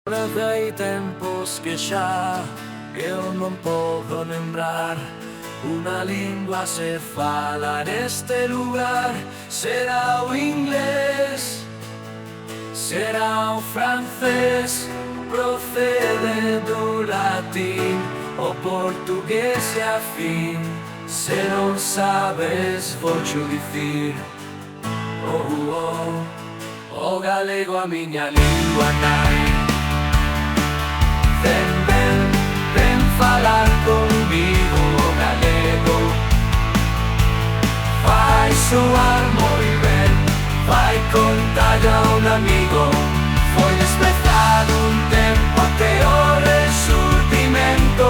Ora dei tempos que xa eu non podo lembrar. Una lingua se fala neste lugar. Será o inglés, será o francés, procede do latín, o portugués e afín. Se non sabes, vocho dicir. O galego a miña lingua nai. Ven falar comigo o galego. Vai soar moi ben, vai contar a un amigo. Foi desprezado un tempo até o resurgimento.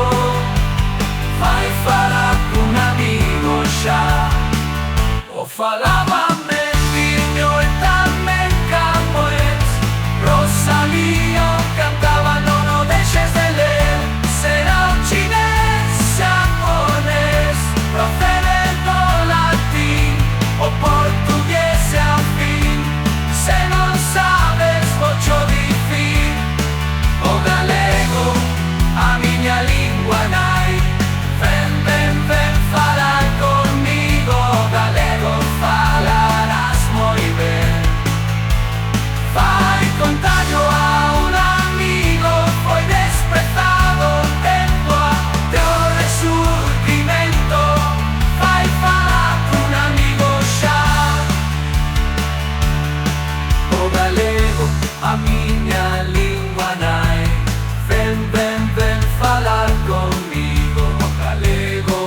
Vai falar cun amigo xa. O falaba Mendiño e tamén Camões. Rosalía cantaba non o deixes de ler. Será un chinés, xaponés, procede do latín, o portugués e afín. Se non sabes, vocho dicir. O galego, a miña lingua nai. Ven falar comigo. O galego falarás moi ben. Vai contarlo a un amigo. Foi desprezado un tempo até o resurgimento. Vai falar cun amigo xa. O galego, a miña lingua nai. Ven falar comigo. O galego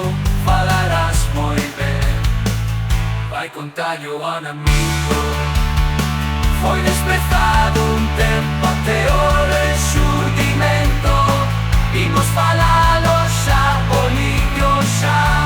falarás moi ben. Vai contarlo a un amigo. Foi desprezado un tempo até o resurgimento. Imos falalo xa, Poliño xa.